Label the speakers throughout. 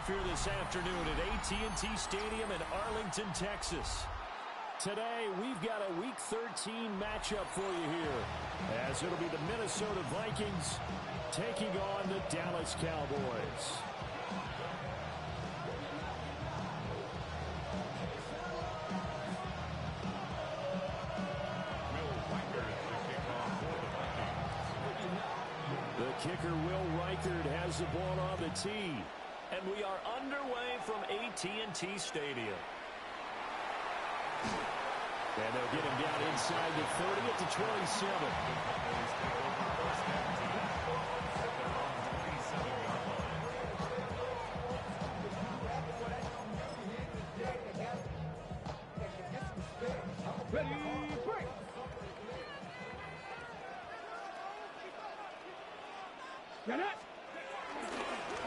Speaker 1: kickoff here this afternoon at AT&T Stadium in Arlington, Texas. Today, we've got a Week 13 matchup for you here, as it'll be the Minnesota Vikings taking on the Dallas Cowboys. The kicker, Will Reichard, has the ball on the tee. And we are underway from AT&T Stadium. And they'll get him down inside the 30 at the 27.
Speaker 2: Ready, break. Get it.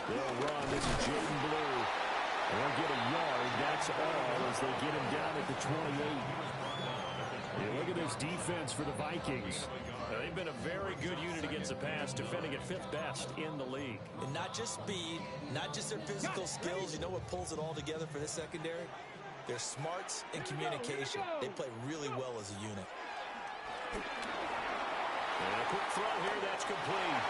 Speaker 1: They'll run. This is Jaden Blue. They'll get a yard. That's all as they get him down at the 28. Look at this defense for the Vikings. They've been a very good unit against the pass, defending at 5th best in the league.
Speaker 3: And not just speed, not just their physical skills. You know what pulls it all together for this secondary? Their smarts and communication. They play really well as a unit.
Speaker 1: And a quick throw here, that's complete.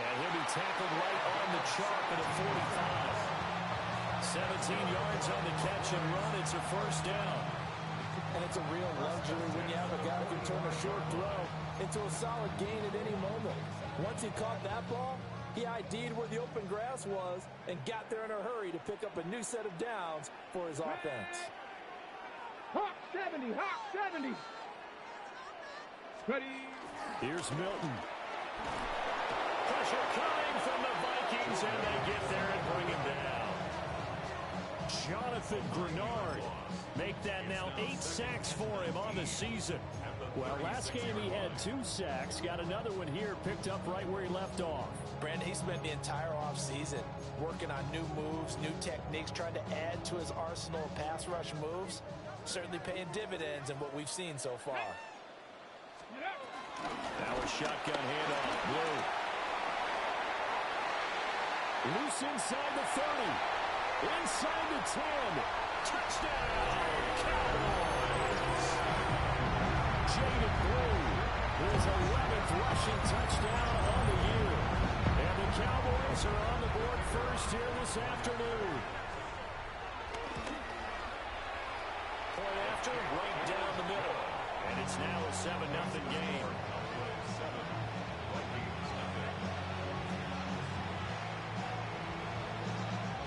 Speaker 1: And he'll be tackled right on the chalk at a 45. 17 yards on the catch and run. It's a first down.
Speaker 4: And it's a real luxury when you have a guy who can turn a short throw into a solid gain at any moment. Once he caught that ball, he ID'd where the open grass was and got there in a hurry to pick up a new set of downs for his offense.
Speaker 2: Hawk 70, Hawk 70. Ready.
Speaker 1: Here's Milton. Pressure coming from the Vikings, and they get there and bring him down. Jonathan Grenard make that now 8 sacks for him on the season. Well, last game he had 2 sacks. Got another one here, picked up right where he left off.
Speaker 4: Brandon, he spent the entire offseason working on new moves, new techniques, trying to add to his arsenal of pass rush moves. Certainly paying dividends in what we've seen so far.
Speaker 1: That was shotgun handoff. Blue. Loose inside the 30. Inside the 10. Touchdown, Cowboys. Jaden Blue, his 11th rushing touchdown on the year. And the Cowboys are on the board first here this afternoon. Point after, right down the middle. And it's now a 7-0 game.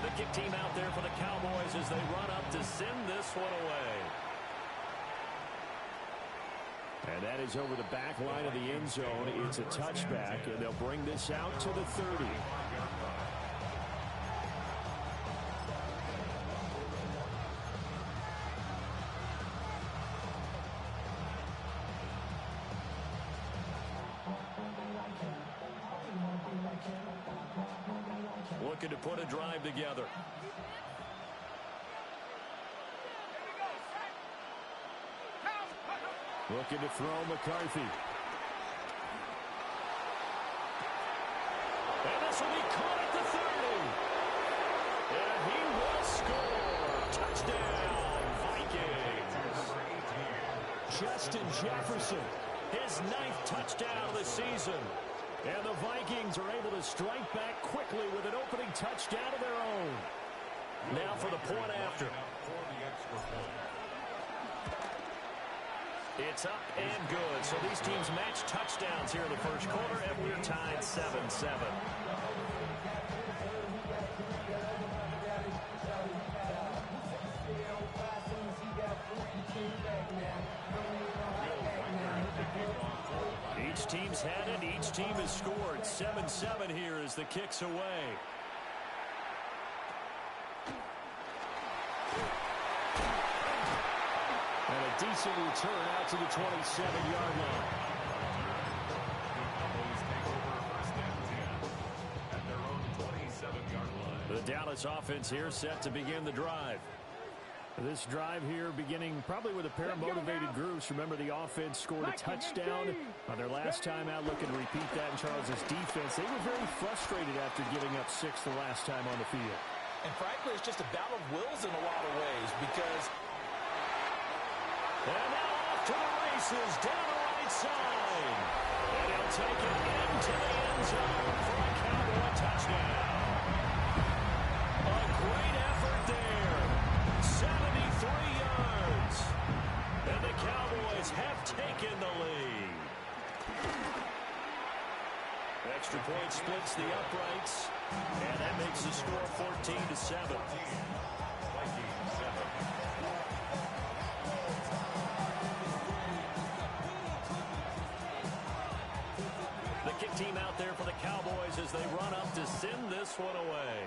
Speaker 1: The kick team out there for the Cowboys as they run up to send this one away. And that is over the back line of the end zone. It's a touchback, and they'll bring this out to the 30. Looking to put a drive together. Looking to throw McCarthy. And this will be caught at the 30. And he will score. Touchdown, Vikings. Justin Jefferson, his 9th touchdown of the season. And the Vikings are able to strike back quickly with an opening touchdown of their own. Now for the point after. It's up and good. So these teams match touchdowns here in the first quarter, and we're tied 7-7. Each team's had it. Each team has scored. 7-7 here as the kick's away. And a decent return out to the 27-yard line. The Dallas offense here set to begin the drive. This drive here beginning probably with a pair of motivated groups. Remember, the offense scored a touchdown on their last time out. Looking to repeat that in Charles' defense. They were very frustrated after giving up 6 the last time on the field.
Speaker 3: And frankly, it's just a battle of wills in a lot of ways because...
Speaker 1: And now off to the races down the right side. And he'll take it into the end zone for a Cowboy touchdown. A great effort there. 73 yards. And the Cowboys have taken the lead. Extra point splits the uprights. And that makes the score 14-7. The kick team out there for the Cowboys as they run up to send this one away.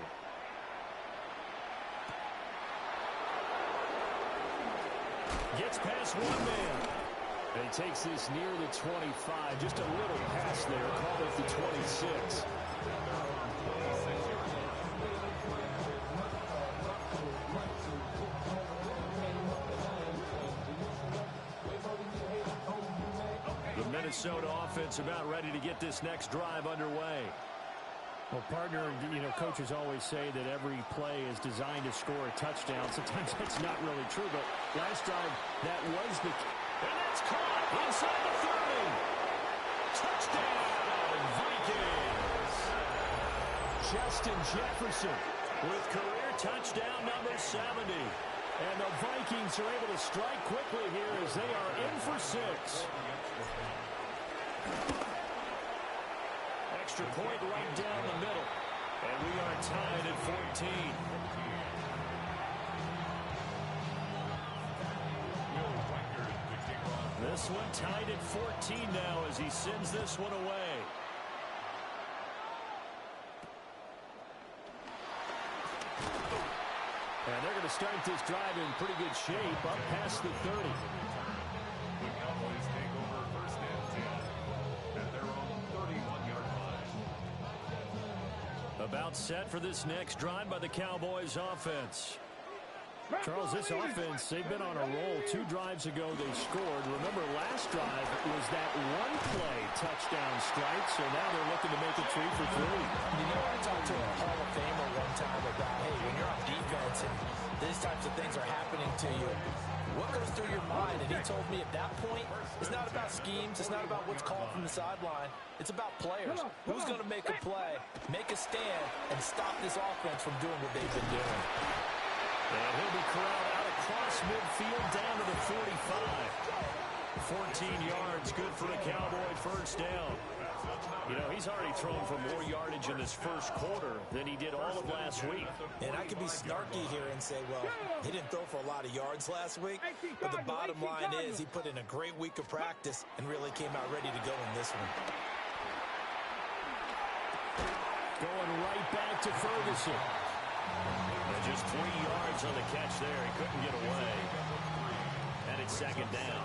Speaker 1: Gets past one man. And he takes this near the 25. Just a little pass there. Call it the 26. The Minnesota offense about ready to get this next drive underway. Well, partner, coaches always say that every play is designed to score a touchdown. Sometimes that's not really true, but last drive, that was the... And that's caught inside the 30. Touchdown, Vikings. Justin Jefferson with career touchdown number 70. And the Vikings are able to strike quickly here as they are in for 6. Extra point right down the middle. And we are tied at 14. This one tied at 14 now as he sends this one away. And they're going to start this drive in pretty good shape up past the 30.
Speaker 5: The Cowboys take over first and 10 at their own 31-yard line.
Speaker 1: About set for this next drive by the Cowboys offense. Charles, this offense, they've been on a roll. 2 drives ago they scored. Remember, last drive was that one play touchdown strike, so now they're looking to make it 3 for 3.
Speaker 3: I talked to a Hall of Famer one time about, hey, when you're on defense and these types of things are happening to you, what goes through your mind? And he told me at that point, it's not about schemes, it's not about what's called from the sideline, it's about players. Who's going to make a play, make a stand, and stop this offense from doing what they've been doing.
Speaker 1: And he'll be corralled out across midfield down to the 45. 14 yards, good for a Cowboy first down. He's already thrown for more yardage in this first quarter than he did all of last week.
Speaker 3: And I could be snarky here and say, well, he didn't throw for a lot of yards last week, but the bottom line is he put in a great week of practice and really came out ready to go in this one.
Speaker 1: Going right back to Ferguson. And just 3 yards on the catch there. He couldn't get away. And it's second down.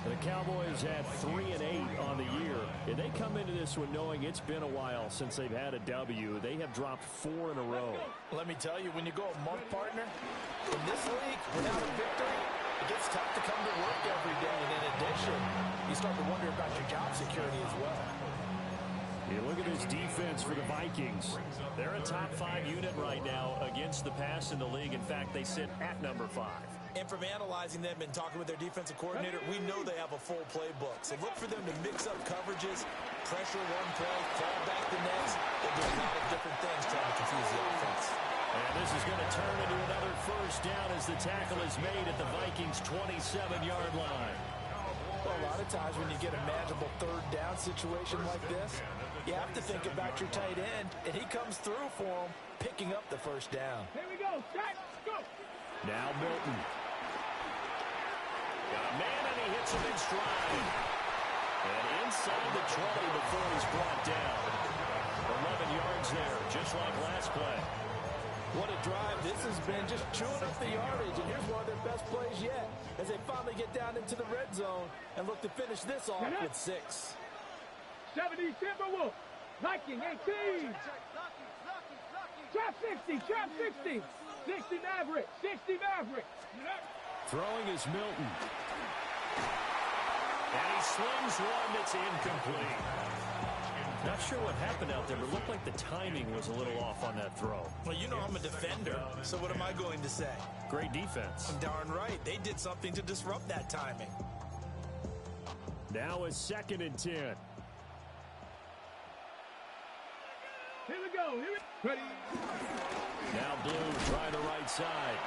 Speaker 1: The Cowboys have 3 and 8 on the year. And they come into this one knowing it's been a while since they've had a W. They have dropped 4 in a row.
Speaker 3: Let me tell you, when you go a month, partner, in this league, without a victory, it gets tough to come to work every day. And in addition, you start to wonder about your job security as well.
Speaker 1: Yeah, look at this defense for the Vikings. They're a top 5 unit right now against the pass in the league. In fact, they sit at number 5.
Speaker 3: And from analyzing them and talking with their defensive coordinator, we know they have a full playbook. So look for them to mix up coverages, pressure one play, fall back the next. They'll do a lot of different things trying to confuse the offense.
Speaker 1: And this is going to turn into another first down as the tackle is made at the Vikings' 27-yard line.
Speaker 3: Well, a lot of times when you get a manageable third down situation like this, you have to think about your tight end, and he comes through for him, picking up the first down.
Speaker 2: Here we go. Set. Go.
Speaker 1: Now Milton. Got a man, and he hits him in stride. And inside the 20 before he's brought down. 11 yards there, just like last play.
Speaker 3: What a drive this has been, just chewing up the yardage, and here's one of their best plays yet as they finally get down into the red zone and look to finish this off with 6.
Speaker 2: 70 Timberwolves. Viking 18. Trap 60, trap 60. 60 Maverick, 60 Maverick.
Speaker 1: Throwing is Milton. And he slings one that's incomplete. Not sure what happened out there, but it looked like the timing was a little off on that throw.
Speaker 3: Well, you know I'm a defender, so what am I going to say?
Speaker 1: Great defense.
Speaker 3: Darn right. They did something to disrupt that timing.
Speaker 1: Now it's 2nd and 10.
Speaker 2: Here we go. Here we ready.
Speaker 1: Now Blue trying the right side.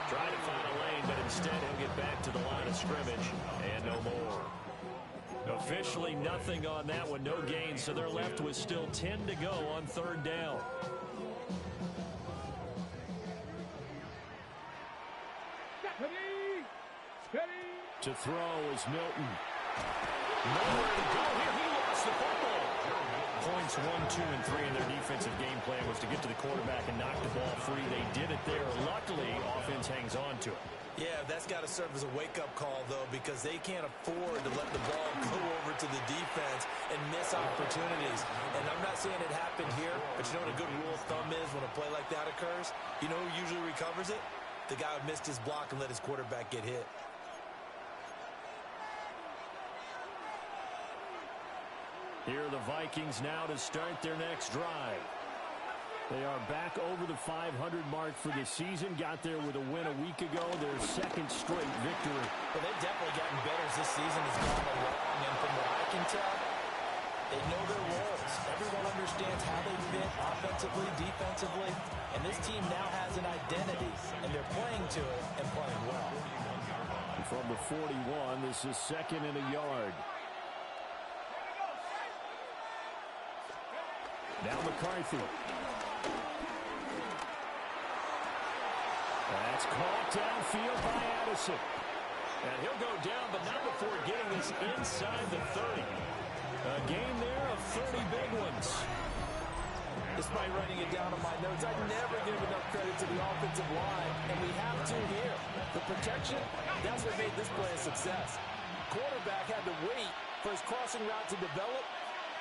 Speaker 1: Trying to find a lane, but instead he'll get back to the line of scrimmage. And no more. Officially nothing on that one. No gain, so they're left with still 10 to go on 3rd down.
Speaker 2: Ready. Ready.
Speaker 1: To throw is Milton. Nowhere to go here. He lost the football. Points 1, 2, and 3 in their defensive game plan was to get to the quarterback and knock the ball free. They did it there. Luckily, offense hangs on to it.
Speaker 3: Yeah, that's got to serve as a wake-up call, though, because they can't afford to let the ball go over to the defense and miss opportunities. And I'm not saying it happened here, but you know what a good rule of thumb is when a play like that occurs? You know who usually recovers it? The guy who missed his block and let his quarterback get hit.
Speaker 1: Here are the Vikings now to start their next drive. They are back over the 500 mark for the season. Got there with a win a week ago. Their 2nd straight victory.
Speaker 3: Well, they've definitely gotten better as this season has gone along. And from what I can tell, they know their roles. Everyone understands how they fit offensively, defensively. And this team now has an identity. And they're playing to it and playing well.
Speaker 1: From the 41, this is 2nd and a yard. Now McCarthy. That's caught downfield by Addison. And he'll go down, but not before getting this inside the 30. A gain there of 30 big ones.
Speaker 4: Despite writing it down on my notes, I never give enough credit to the offensive line, and we have to here. The protection, that's what made this play a success. Quarterback had to wait for his crossing route to develop,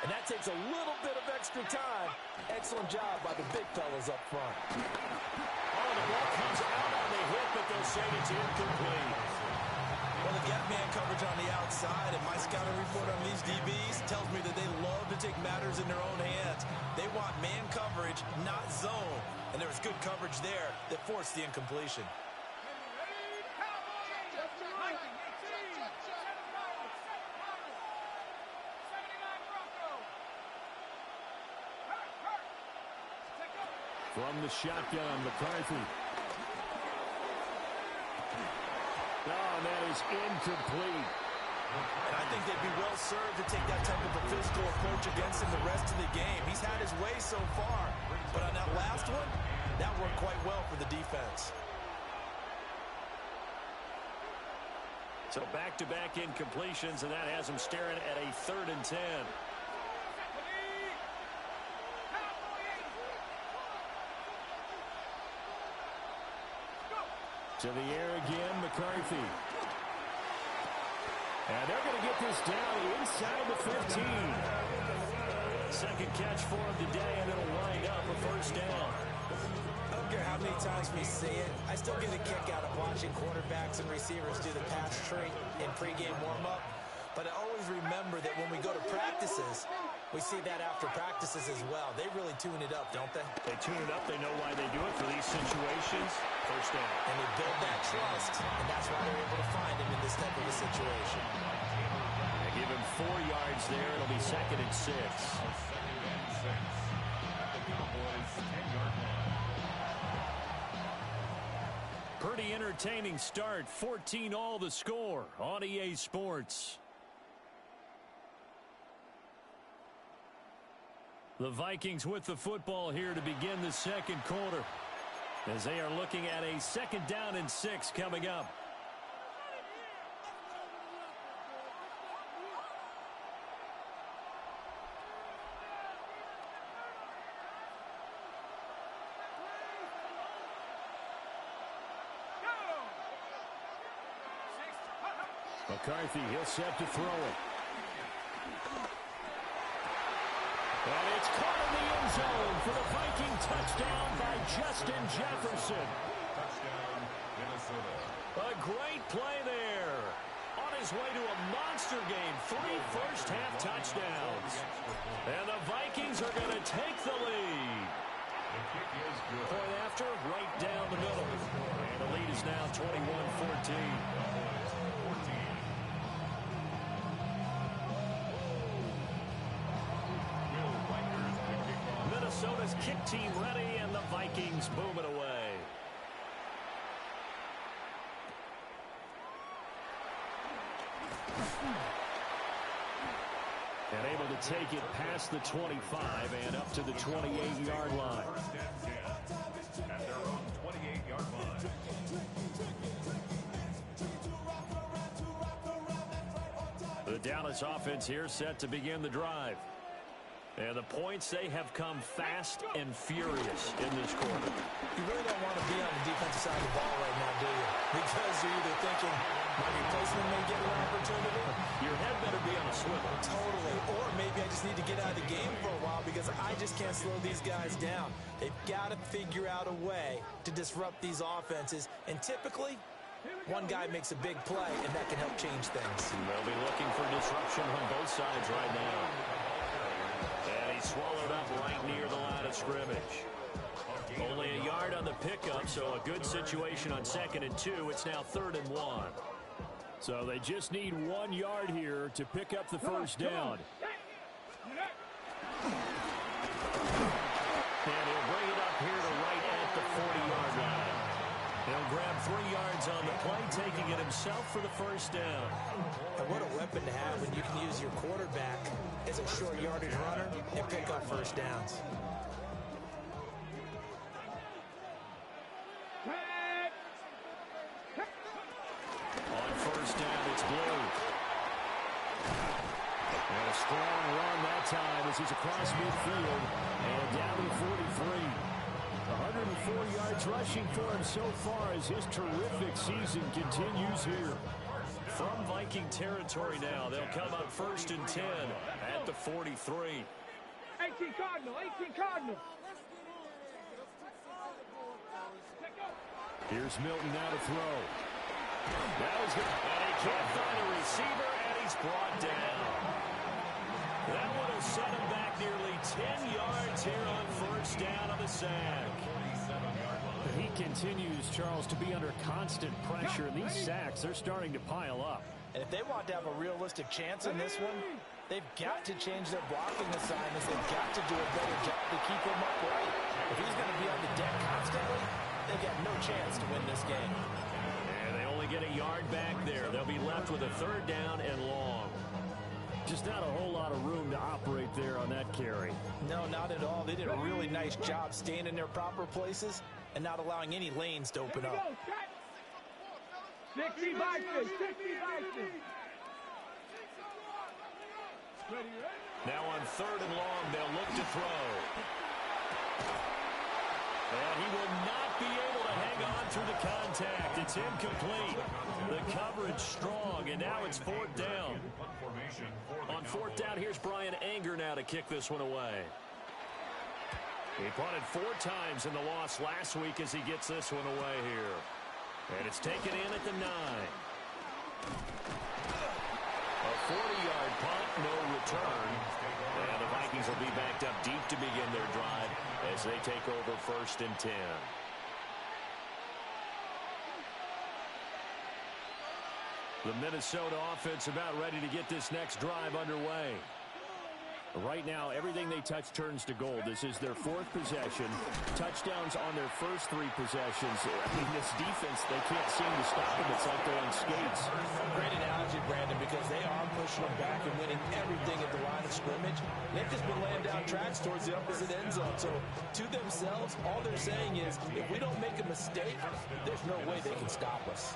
Speaker 4: and that takes a little bit of extra time. Excellent job by the big fellas up front.
Speaker 1: Oh, the ball comes out on the hit, but they'll say it's incomplete.
Speaker 3: Well, they get man coverage on the outside, and my scouting report on these DBs tells me that they love to take matters in their own hands. They want man coverage, not zone. And there was good coverage there that forced the incompletion.
Speaker 1: From the shotgun, McCarthy. Oh, that is incomplete.
Speaker 3: And I think they'd be well served to take that type of a physical approach against him the rest of the game. He's had his way so far. But on that last one, that worked quite well for the defense.
Speaker 1: So back-to-back incompletions, and that has him staring at a 3rd and 10. To the air again, McCarthy. And they're going to get this down inside the 15. Second catch for him today, and it'll wind up a 1st down.
Speaker 3: I don't care how many times we see it. I still get a kick out of watching quarterbacks and receivers do the pass tree in pregame warm-up. But I always remember that when we go to practices, we see that after practices as well. They really tune it up, don't they?
Speaker 1: They tune it up. They know why they do it for these situations. 1st down.
Speaker 3: And they build that trust, and that's why they're able to find him in this type of a situation.
Speaker 1: They give him 4 yards there. It'll be 2nd and 6. Pretty entertaining start. 14 all the score on EA Sports. The Vikings with the football here to begin the 2nd quarter, as they are looking at a 2nd down and 6 coming up. McCarthy, he'll set to throw it. And it's It's caught in the end zone for the Viking touchdown by Justin Jefferson.
Speaker 5: Touchdown, Minnesota.
Speaker 1: A great play there. On his way to a monster game, 3 first-half touchdowns. And the Vikings are going to take the lead.
Speaker 5: The kick is good.
Speaker 1: Point after, right down the middle. And the lead is now 21-14. Minnesota's kick team ready, and the Vikings boom it away. And able to take it past the 25 and up to the 28-yard line.
Speaker 5: First and 10 at their own 28-yard line.
Speaker 1: The Dallas offense here set to begin the drive. And the points, they have come fast and furious in this quarter.
Speaker 3: You really don't want to be on the defensive side of the ball right now, do you? Because you're either thinking, my replacement may get an opportunity.
Speaker 1: Your head better be on a swivel.
Speaker 3: Totally. Or maybe I just need to get out of the game for a while because I just can't slow these guys down. They've got to figure out a way to disrupt these offenses. And typically, one guy makes a big play, and that can help change things.
Speaker 1: They'll be looking for disruption on both sides right now. And he's swallowed up right near the line of scrimmage. Only a yard on the pickup, so a good situation on 2nd and 2. It's now 3rd and 1. So they just need 1 yard here to pick up the first down. And he'll bring it up here to right at the 40-yard line. He'll grab 3 yards on the play, taking it himself for the first down.
Speaker 3: And what a weapon to have when you can use your quarterback as a short yardage runner and pick up first downs.
Speaker 1: On first down, it's Blue. And a strong run that time as he's across midfield and down to the 43. 104 yards rushing for him so far as his terrific season continues here. From Viking territory now, they'll come up 1st and 10 at the 43.
Speaker 2: 18 Cardinal, 18 Cardinal.
Speaker 1: Here's Milton now to throw. That was good. And he can't find a receiver, and he's brought down. That would have set him back nearly 10 yards here on first down on the sack. He continues, Charles, to be under constant pressure. And these sacks, they're starting to pile up.
Speaker 3: And if they want to have a realistic chance in this one, they've got to change their blocking assignments. They've got to do a better job to keep him upright. If he's going to be on the deck constantly, they've got no chance to win this game.
Speaker 1: And they only get a yard back there. They'll be left with a 3rd down and long. Just not a whole lot of room to operate there on that carry.
Speaker 3: No, not at all. They did a really nice job staying in their proper places and not allowing any lanes to open up.
Speaker 2: 60 Vikings, 60 Vikings.
Speaker 1: Now on 3rd and long, they'll look to throw. And he will not be able to hang on through the contact. It's incomplete. The coverage strong, and now it's 4th down. On 4th down, here's Brian Anger now to kick this one away. He punted 4 times in the loss last week as he gets this one away here. And it's taken in at the 9. A 40-yard punt, no return. And the Vikings will be backed up deep to begin their drive as they take over 1st and 10. The Minnesota offense about ready to get this next drive underway. Right now, everything they touch turns to gold. This is their 4th possession. Touchdowns on their first 3 possessions. I mean, this defense, they can't seem to stop them. It's like they're on skates.
Speaker 3: Great analogy, Brandon, because they are pushing them back and winning everything at the line of scrimmage. They've just been laying down tracks towards the opposite end zone. So, to themselves, all they're saying is, if we don't make a mistake, there's no way they can stop us.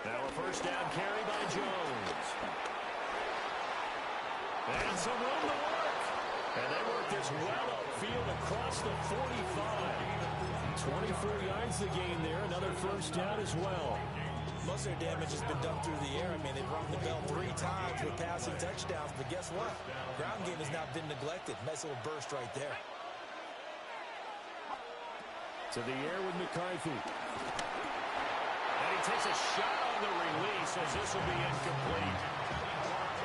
Speaker 1: Now a first down carry by Jones. And some room to work. And they work this well upfield across the 45. 24 yards the gain there. Another first down as well.
Speaker 3: Most of their damage has been done through the air. I mean, they've rung the bell 3 times with passing touchdowns, but guess what? Ground game has not been neglected. Nice little burst right there.
Speaker 1: To the air with McCarthy. And he takes a shot on the release as this will be incomplete.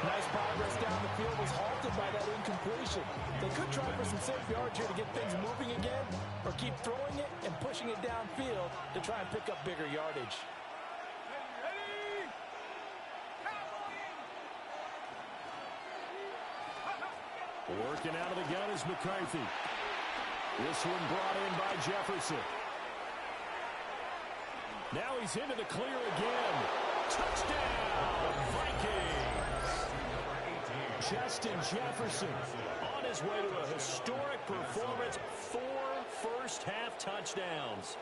Speaker 4: Nice progress down the field was halted by that incompletion. They could try for some safe yards here to get things moving again, or keep throwing it and pushing it downfield to try and pick up bigger yardage.
Speaker 1: Working out of the gun is McCarthy. This one brought in by Jefferson. Now he's into the clear again. Touchdown, Vikings! Justin Jefferson on his way to a historic performance. 4 first-half touchdowns.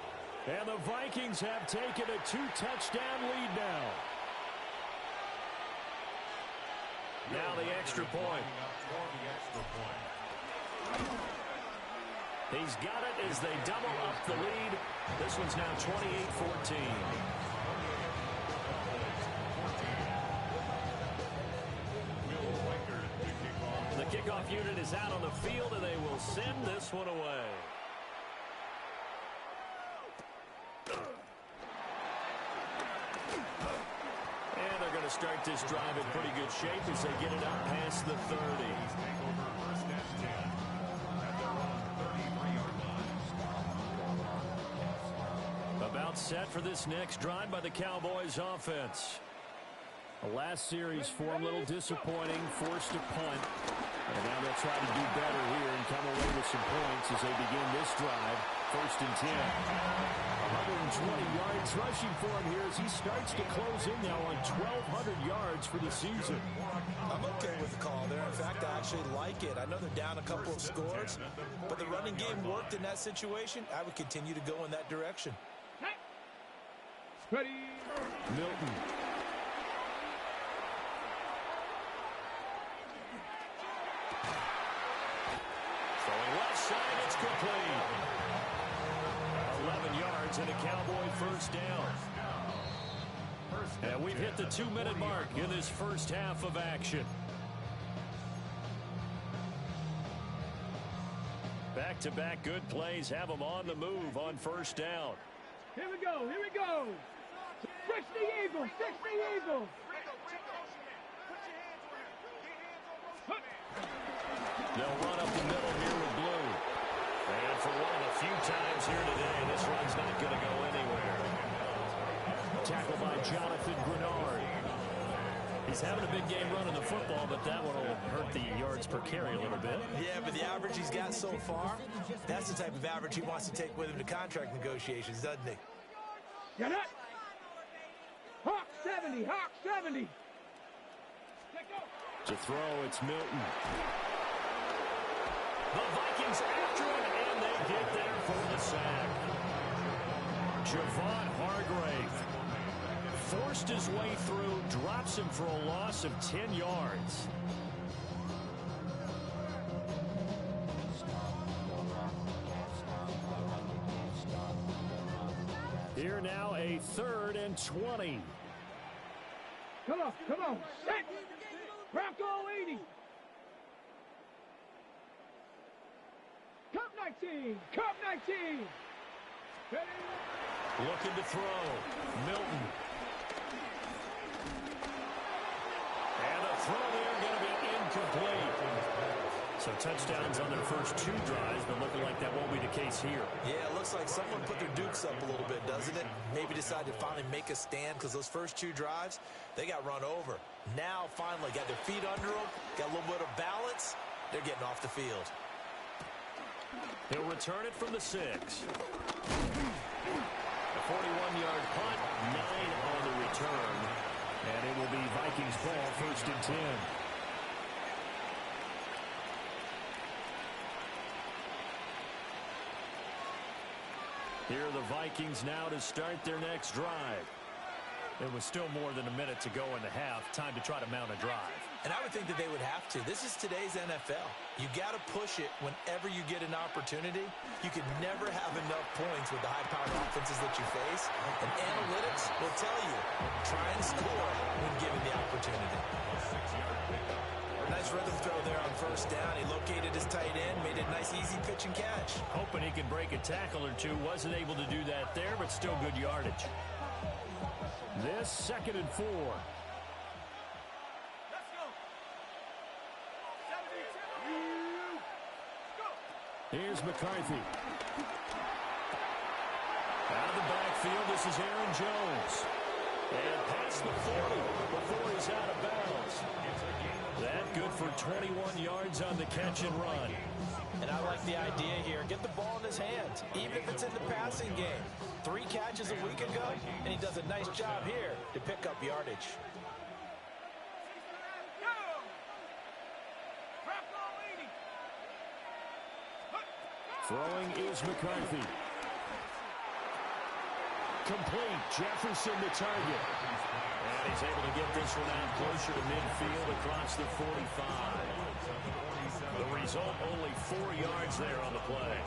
Speaker 1: And the Vikings have taken a 2-touchdown lead now. Now the extra point. He's got it as they double up the lead. This one's now 28-14. The kickoff unit is out on the field, and they will send this one away. And they're going to start this drive in pretty good shape as they get it out past the 30. About set for this next drive by the Cowboys offense. The last series for a little disappointing, forced a punt. And now they'll try to do better here and come away with some points as they begin this drive. 1st and 10. 120 yards rushing for him here as he starts to close in now on 1,200 yards for the season.
Speaker 3: I'm okay with the call there. In fact, I actually like it. I know they're down a couple of scores, but the running game worked in that situation. I would continue to go in that direction.
Speaker 2: Ready.
Speaker 1: Milton. Throwing left side, it's complete. 11 yards and a Cowboy first down. And we've hit the 2-minute mark in this first half of action. Back-to-back good plays have them on the move on first down.
Speaker 2: Here we go. Here we go. Fix the Eagles. Fix the Eagles.
Speaker 1: They'll run up the middle here with Blue. And for one of the few times here today, this run's not going to go anywhere. Tackled by Jonathan Grenard. He's having a big game running the football, but that one will hurt the yards per carry a little bit.
Speaker 3: Yeah, but the average he's got so far, that's the type of average he wants to take with him to contract negotiations, doesn't he?
Speaker 2: Get it. Hawk 70. Hawk 70.
Speaker 1: To throw, it's Milton. The Vikings after him, and they get there for the sack. Javon Hargrave forced his way through, drops him for a loss of 10 yards. Here now, a 3rd and 20.
Speaker 2: Come on. Come on. Set. Bronco 80. Cup 19. Cup 19. Ready.
Speaker 1: Looking to throw. Milton. And the throw there going to be incomplete. So touchdowns on their first 2 drives, but looking like that won't be the case here.
Speaker 3: Yeah, it looks like someone put their dukes up a little bit, doesn't it? Maybe decided to finally make a stand because those first 2 drives, they got run over. Now, finally, got their feet under them, got a little bit of balance. They're getting off the field.
Speaker 1: He'll return it from the 6. A 41-yard punt, 9 on the return. And it will be Vikings ball, 1st and 10. Here are the Vikings now to start their next drive. It was still more than a minute to go in the half. Time to try to mount a drive.
Speaker 3: And I would think that they would have to. This is today's NFL. You got to push it whenever you get an opportunity. You can never have enough points with the high-powered offenses that you face. And analytics will tell you, try and score when given the opportunity. Nice rhythm throw there on first down. He located his tight end, made it a nice, easy pitch and catch.
Speaker 1: Hoping he could break a tackle or two. Wasn't able to do that there, but still good yardage. This 2nd and 4. Here's McCarthy. Out of the backfield, this is Aaron Jones. And past the 40 before he's out of bounds. That good for 21 yards on the catch and run.
Speaker 3: And I like the idea here. Get the ball in his hands, even if it's in the passing game. 3 catches a week ago, and he does a nice job here to pick up yardage.
Speaker 1: Throwing is McCarthy. Complete. Jefferson the target. And he's able to get this one out closer to midfield across the 45. The result, only 4 yards there on the play.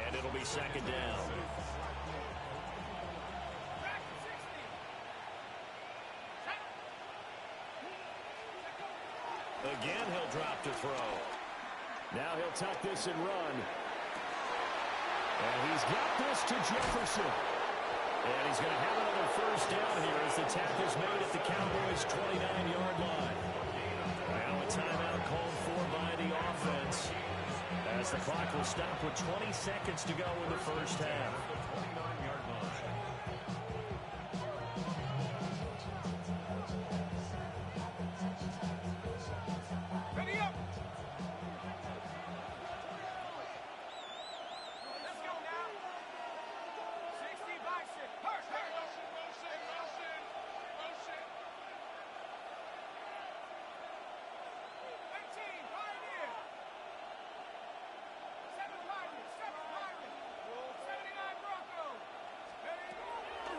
Speaker 1: And it'll be 2nd down. Again, he'll drop to throw. Now he'll tuck this and run. And he's got this to Jefferson. And he's going to have another first down here as the tackle's made at the Cowboys' 29-yard line. Now a timeout called for by the offense as the clock will stop with 20 seconds to go in the first half.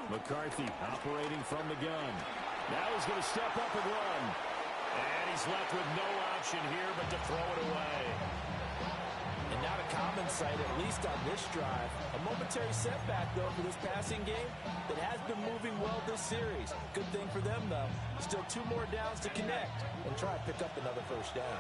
Speaker 1: McCarthy operating from the gun. Now he's going to step up and run. And he's left with no option here but to throw it away.
Speaker 3: And not a common sight, at least on this drive. A momentary setback, though, for this passing game that has been moving well this series. Good thing for them, though. Still 2 more downs to connect and try to pick up another first down.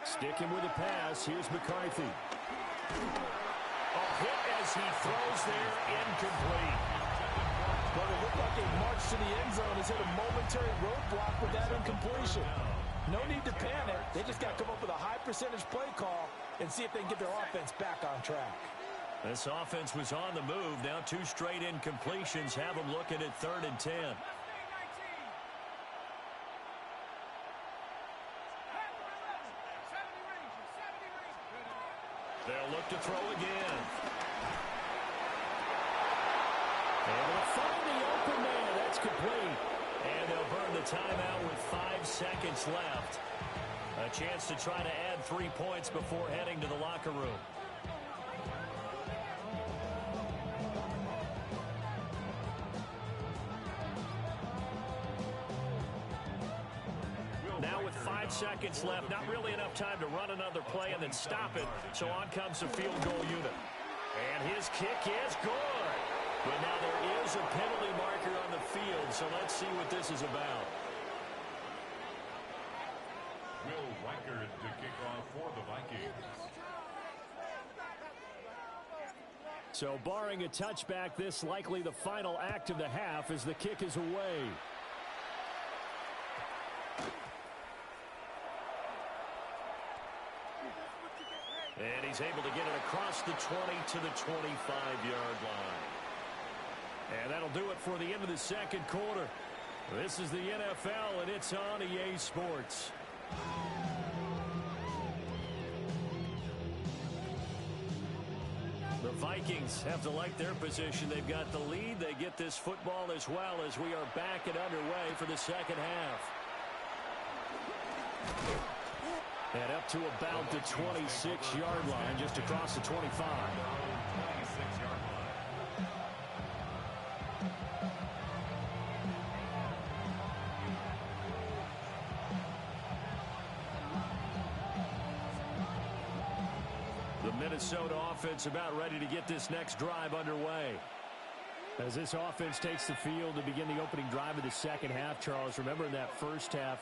Speaker 1: Sticking with the pass, here's McCarthy. A hit as he throws there, incomplete.
Speaker 3: But it looked like a march to the end zone has hit a momentary roadblock with that incompletion. No need to panic. They just got to come up with a high percentage play call and see if they can get their offense back on track.
Speaker 1: This offense was on the move. Now 2 straight incompletions have them looking at 3rd and 10. They'll look to throw again. And they'll find the open man. That's complete. And they'll burn the timeout with 5 seconds left. A chance to try to add 3 points before heading to the locker room. Now with 5 seconds left, not really enough time to run another play and then stop it. So on comes the field goal unit. And his kick is good. But now there is a penalty marker on the field, so let's see what this is about.
Speaker 5: Will Reichard to kick off for the Vikings.
Speaker 1: So barring a touchback, this likely the final act of the half as the kick is away. And he's able to get it across the 20 to the 25-yard line. And that'll do it for the end of the 2nd quarter. This is the NFL, and it's on EA Sports. The Vikings have to like their position. They've got the lead. They get this football as well as we are back and underway for the 2nd half. And up to about the 26-yard line, just across the 25. Minnesota offense about ready to get this next drive underway.
Speaker 6: As this offense takes the field to begin the opening drive of the second half, Charles, remember in that first half,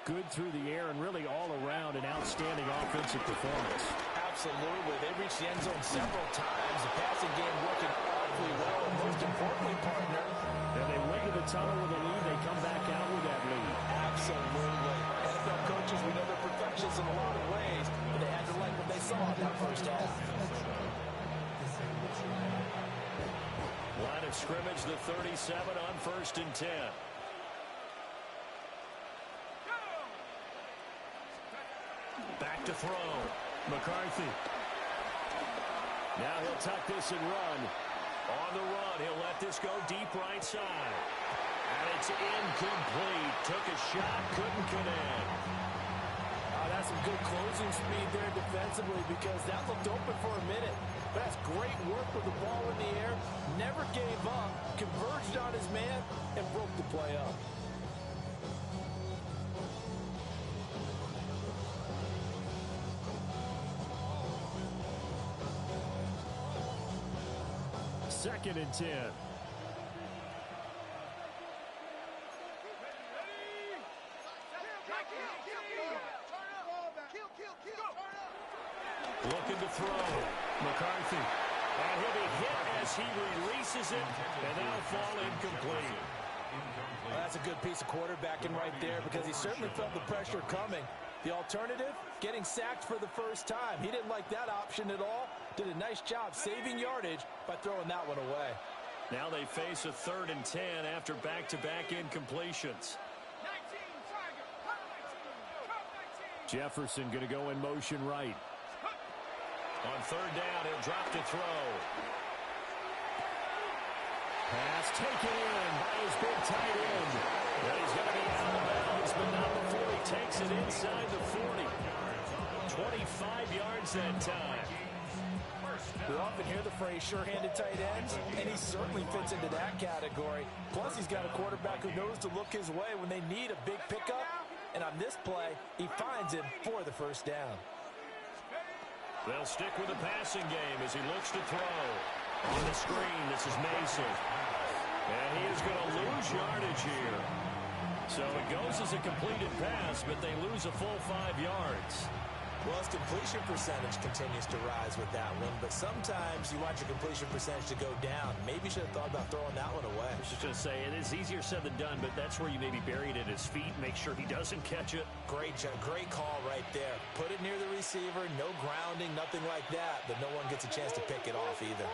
Speaker 6: good through the air and really all around an outstanding offensive performance.
Speaker 3: Absolutely. They reached the end zone several times. The passing game working awfully well. And most importantly, partner,
Speaker 6: and they went to the tunnel with a lead. They come back out with that lead.
Speaker 3: Absolutely. NFL coaches, we know they're perfectionists in a lot of ways, but they had to like what they saw in that first half.
Speaker 1: Line of scrimmage, the 37 on 1st and 10. Back to throw. McCarthy. Now he'll tuck this and run. On the run, he'll let this go deep right side. And it's incomplete. Took a shot, couldn't connect.
Speaker 3: That's some good closing speed there defensively because that looked open for a minute. But that's great work with the ball in the air. Never gave up, converged on his man, and broke the play up.
Speaker 6: Second and 10.
Speaker 1: Looking to throw. McCarthy. And he'll be hit as he releases it, and that'll fall incomplete.
Speaker 3: Well, that's a good piece of quarterbacking right there because he certainly felt the pressure coming. The alternative, getting sacked for the first time. He didn't like that option at all. Did a nice job saving yardage by throwing that one away.
Speaker 1: Now they face a 3rd and 10 after back-to-back incompletions.
Speaker 6: Jefferson going to go in motion right.
Speaker 1: On 3rd down, he'll drop to throw.
Speaker 6: Pass taken in by his big tight end.
Speaker 1: And he's going to be out of bounds, but not before he takes it inside the 40. 25 yards that time.
Speaker 3: We often hear the phrase sure-handed tight ends, and he certainly fits into that category. Plus, he's got a quarterback who knows to look his way when they need a big pickup. And on this play, he finds him for the first down.
Speaker 1: They'll stick with the passing game as he looks to throw. On the screen, this is Mason. And he is going to lose yardage here. So it goes as a completed pass, but they lose a full 5 yards.
Speaker 3: Well, his completion percentage continues to rise with that one, but sometimes you want your completion percentage to go down. Maybe you should have thought about throwing that one away.
Speaker 1: I was just going to say, it is easier said than done, but that's where you maybe bury it at his feet, make sure he doesn't catch it.
Speaker 3: Great call right there. Put it near the receiver, no grounding, nothing like that, but no one gets a chance to pick it off either.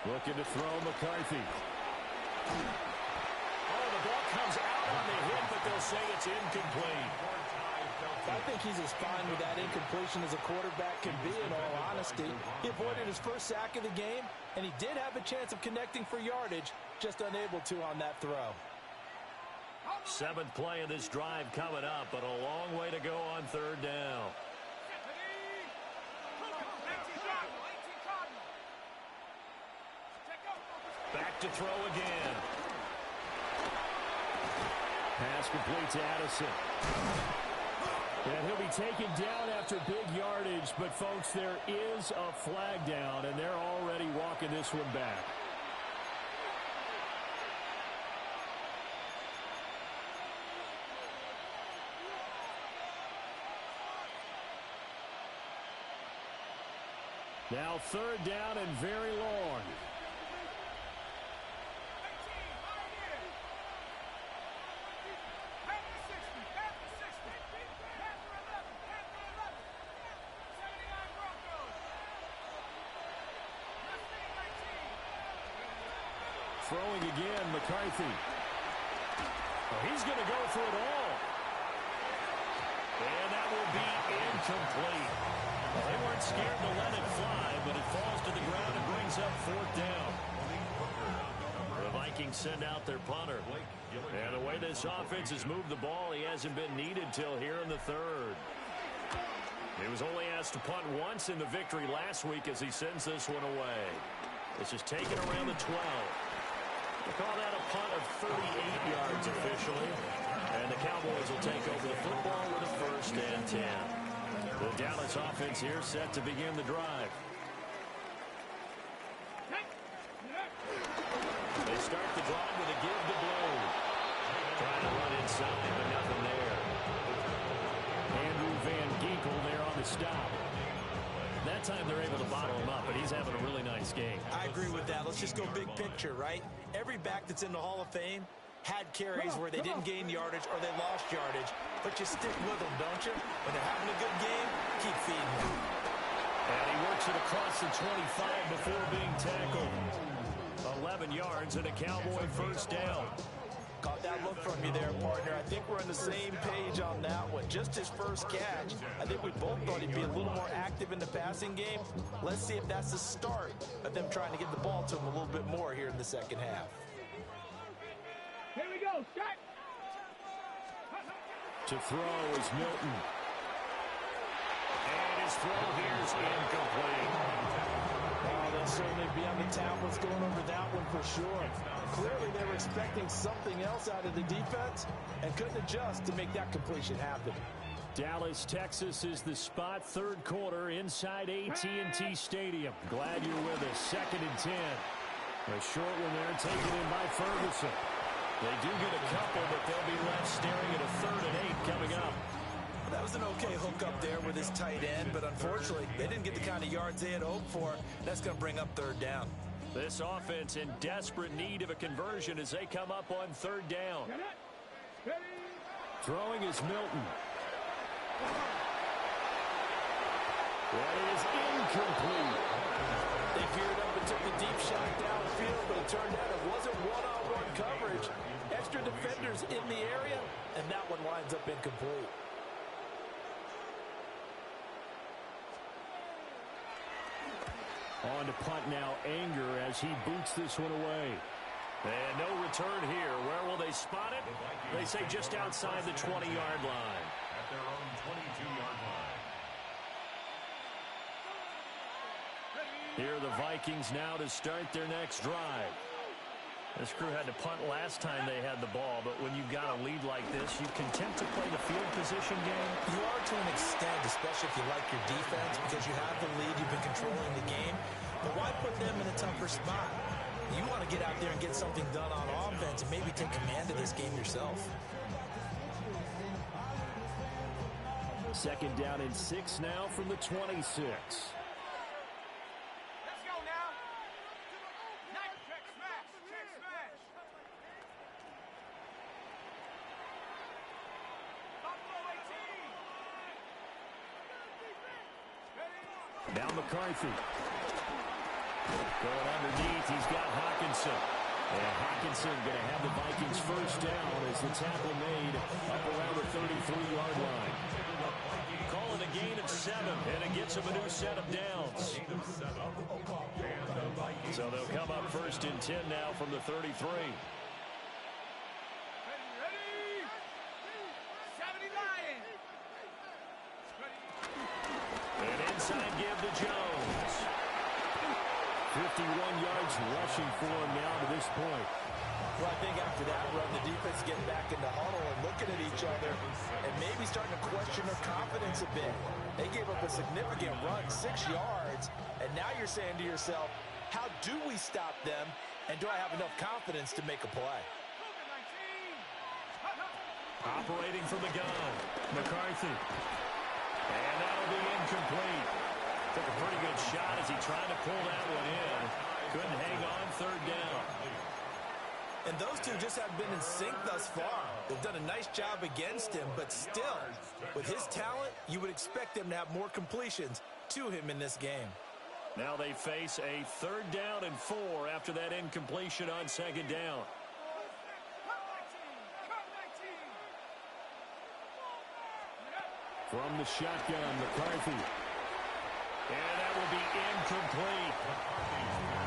Speaker 6: Looking to throw McCarthy.
Speaker 1: Oh, the ball comes out on the hit, but they'll say it's incomplete.
Speaker 3: I think he's as fine with that incompletion as a quarterback can be, in all honesty. He avoided his first sack of the game, and he did have a chance of connecting for yardage, just unable to on that throw.
Speaker 1: 7th play of this drive coming up, but a long way to go on 3rd down. Back to throw again.
Speaker 6: Pass complete to Addison. And he'll be taken down after big yardage, but folks, there is a flag down, and they're already walking this one back. Now 3rd down and very long. Throwing again, McCarthy.
Speaker 1: Oh, he's going to go for it all. And that will be incomplete. Well, they weren't scared to let it fly, but it falls to the ground and brings up 4th down. The Vikings send out their punter. And the way this offense has moved the ball, he hasn't been needed till here in the 3rd. He was only asked to punt once in the victory last week as he sends this one away. This is taken around the 12.
Speaker 6: Call that a punt of 38 yards officially. And the Cowboys will take over the football with a 1st and 10. The Dallas offense here set to begin the drive. They start the drive with a give to Blow. Trying to run inside, but nothing there. Andrew Van Ginkel there on the stop. That time they're able to bottle him up, but he's having a really nice game.
Speaker 3: I agree with that. Let's just go big picture, right? Every back that's in the Hall of Fame had carries where they didn't gain yardage or they lost yardage, but you stick with them, don't you? When they're having a good game, keep feeding them.
Speaker 6: And he works it across the 25 before being tackled. 11 yards and a Cowboy 1st down.
Speaker 3: Caught that look from you there, partner. I think we're on the same page on that one. Just his first catch. I think we both thought he'd be a little more active in the passing game. Let's see if that's the start of them trying to get the ball to him a little bit more here in the second half.
Speaker 2: Here we go, start.
Speaker 6: To throw is Milton. And his throw here is incomplete.
Speaker 4: Oh, they'll certainly be on the tablets going over that one for sure. Clearly they were expecting something else out of the defense and couldn't adjust to make that completion happen.
Speaker 6: Dallas, Texas is the spot. 3rd quarter inside AT&T Stadium. Glad you're with us. 2nd and 10. A short one there taken in by Ferguson. They do get a couple, but they'll be left staring at a 3rd and 8 coming up.
Speaker 3: That was an okay hook up there with his tight end, but unfortunately, they didn't get the kind of yards they had hoped for. That's going to bring up 3rd down.
Speaker 6: This offense in desperate need of a conversion as they come up on 3rd down. Throwing is Milton. That is incomplete.
Speaker 4: They geared up and took the deep shot downfield, but it turned out it wasn't one-on-one coverage. Extra defenders in the area, and that one winds up incomplete.
Speaker 6: On to punt now, Anger as he boots this one away. And no return here. Where will they spot it? They say just outside the 20-yard line.
Speaker 5: At their own 22-yard line.
Speaker 6: Here are the Vikings now to start their next drive. This crew had to punt last time they had the ball, but when you've got a lead like this, you content to play the field position game?
Speaker 3: You are to an extent, especially if you like your defense, because you have the lead, you've been controlling the game. But why put them in a tougher spot? You want to get out there and get something done on offense and maybe take command of this game yourself.
Speaker 6: 2nd down and 6 now from the 26. Now McCarthy. Going underneath, he's got Hockenson. And Hockenson going to have the Vikings 1st down as the tackle made up around the 33-yard line. Calling a gain of 7, and it gets him a new set of downs. So they'll come up 1st and 10 now from the 33. And inside give to Jones. 51 yards rushing for him now to this point.
Speaker 3: Well, I think after that run, the defense getting back in the huddle and looking at each other and maybe starting to question their confidence a bit. They gave up a significant run, 6 yards, and now you're saying to yourself, how do we stop them, and do I have enough confidence to make a play?
Speaker 6: Operating from the gun, McCarthy. And that'll be incomplete. Took a pretty good shot as he tried to pull that one in. Couldn't hang on 3rd down.
Speaker 3: And those two just haven't been in sync thus far. They've done a nice job against him, but still, with his talent, you would expect them to have more completions to him in this game.
Speaker 6: Now they face a 3rd down and 4 after that incompletion on 2nd down. From the shotgun, McCarthy. And that will be incomplete.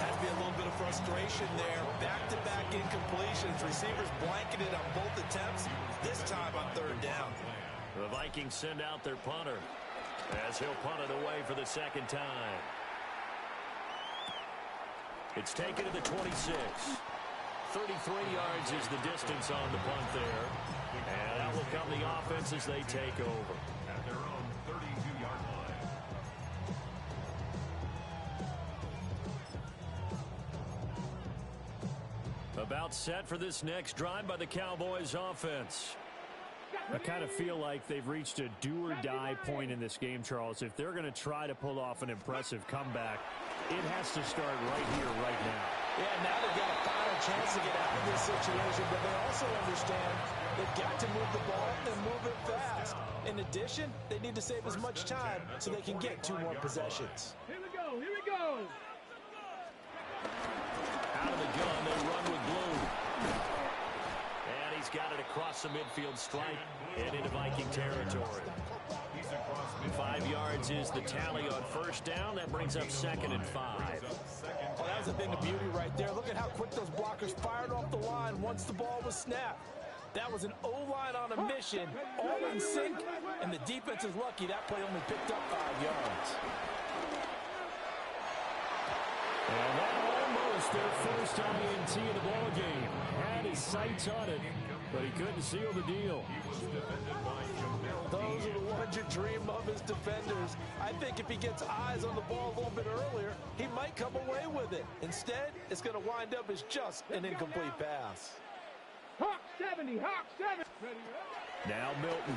Speaker 3: Has to be a little bit of frustration there. Back-to-back incompletions. Receivers blanketed on both attempts, this time on 3rd down.
Speaker 6: The Vikings send out their punter as he'll punt it away for the 2nd time. It's taken to the 26. 33 yards is the distance on the punt there. And that will come the offense as they take over.
Speaker 5: At their own 32-yard line.
Speaker 6: About set for this next drive by the Cowboys offense. I kind of feel like they've reached a do-or-die point in this game, Charles. If they're going to try to pull off an impressive comeback, it has to start right here, right now.
Speaker 4: Yeah, now they've got a final chance to get out of this situation, but they also understand they've got to move the ball and move it fast. In addition, they need to save as much time so they can get 2 more possessions.
Speaker 2: Here we go, here we go.
Speaker 6: Out of the gun, they run with Blue. And he's got it across the midfield stripe and into Viking territory. 5 yards is the tally on first down. That brings up 2nd and 5.
Speaker 4: Oh, that was a thing of beauty right there. Look at how quick those blockers fired off the line once the ball was snapped. That was an O-line on a mission, all in sync, and the defense is lucky that play only picked up 5 yards.
Speaker 6: And that almost their first INT in the ballgame. Had his sights on it, but he couldn't seal the deal.
Speaker 4: Those are the ones you dream of as defenders. I think if he gets eyes on the ball a little bit earlier, he might come away with it. Instead, it's going to wind up as just an incomplete pass.
Speaker 2: Hawk 70, Hawk 70.
Speaker 6: Now Milton.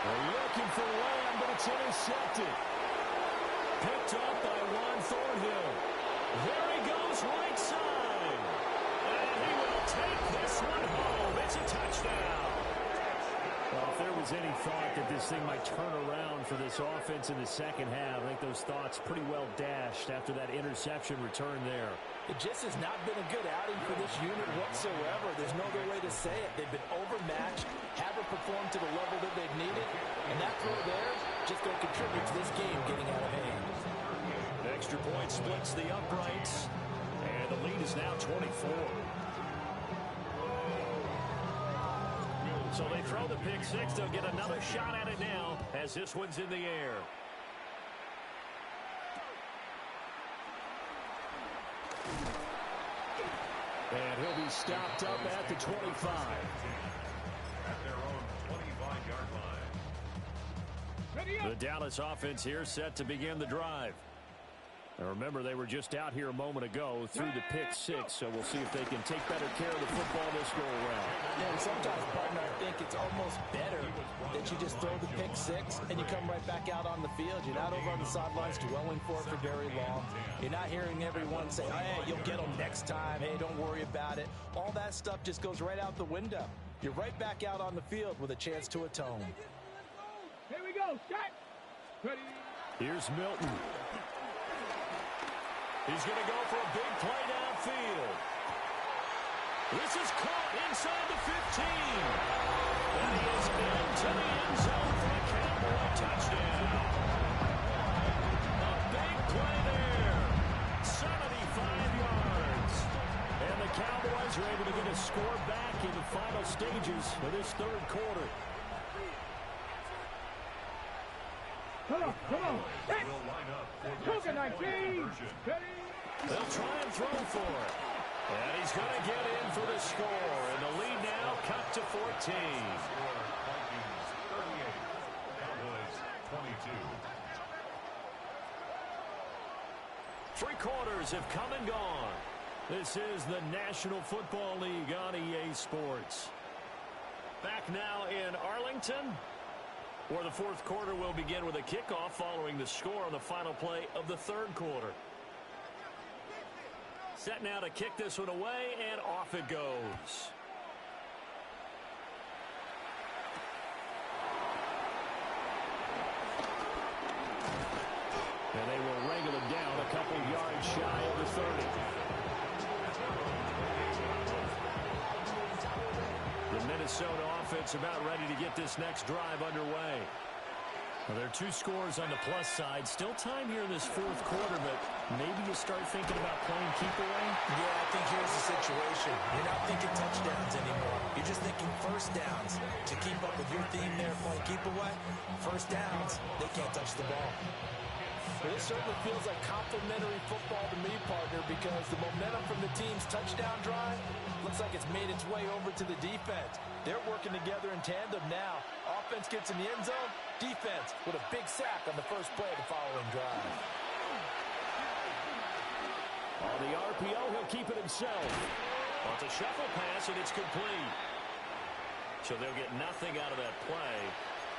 Speaker 6: They're looking for Lamb, but it's intercepted. Picked up by Juan Thornhill. There he goes, right side. And he will take this one home. It's a touchdown. Well, if there was any thought that this thing might turn around for this offense in the second half, I think those thoughts pretty well dashed after that interception return there.
Speaker 4: It just has not been a good outing for this unit whatsoever. There's no other way to say it. They've been overmatched, haven't performed to the level that they've needed, and that throw there just going to contribute to this game getting out of hand.
Speaker 6: The extra point splits the uprights, and the lead is now 24. So they throw the pick six. They'll get another shot at it now as this one's in the air. And he'll be stopped up at the 25.
Speaker 5: At their own 25-yard line.
Speaker 6: The Dallas offense here set to begin the drive. Now remember, they were just out here a moment ago through the pick six, so we'll see if they can take better care of the football this go around.
Speaker 4: Yeah, and sometimes, partner, I think it's almost better that you just throw the pick six and you come right back out on the field. You're not over on the sidelines dwelling for it for very long. You're not hearing everyone say, hey, you'll get them next time. Hey, don't worry about it. All that stuff just goes right out the window. You're right back out on the field with a chance to atone.
Speaker 2: Here we go, shot. Ready.
Speaker 6: Here's Milton. He's going to go for a big play downfield. This is caught inside the 15. And he is into the end zone for a Cowboy touchdown. A big play there. 75 yards. And the Cowboys are able to get a score back in the final stages of this third quarter.
Speaker 2: Come on, come on. Hey.
Speaker 5: Will line up for the
Speaker 2: Took it, 19. Ready.
Speaker 6: They'll try and throw for it. And he's going to get in for the score. And the lead now cut to 14.
Speaker 5: Vikings 38, Cowboys 22.
Speaker 6: 3 quarters have come and gone. This is the National Football League on EA Sports. Back now in Arlington, where the fourth quarter will begin with a kickoff following the score on the final play of the third quarter. Set now to kick this one away, and off it goes. And they will wrangle it down a couple yards shy of the 30. The Minnesota offense about ready to get this next drive underway. Well, there are 2 scores on the plus side. Still time here in this fourth quarter, but maybe you start thinking about playing keep away?
Speaker 4: Yeah, I think here's the situation. You're not thinking touchdowns anymore. You're just thinking first downs. To keep up with your theme there, playing keep away, first downs, they can't touch the ball. This certainly feels like complimentary football to me, partner, because the momentum from the team's touchdown drive looks like it's made its way over to the defense. They're working together in tandem now. Offense gets in the end zone. Defense with a big sack on the first play of the following drive.
Speaker 6: On the RPO, he'll keep it himself. Well, it's a shuffle pass, and it's complete. So they'll get nothing out of that play.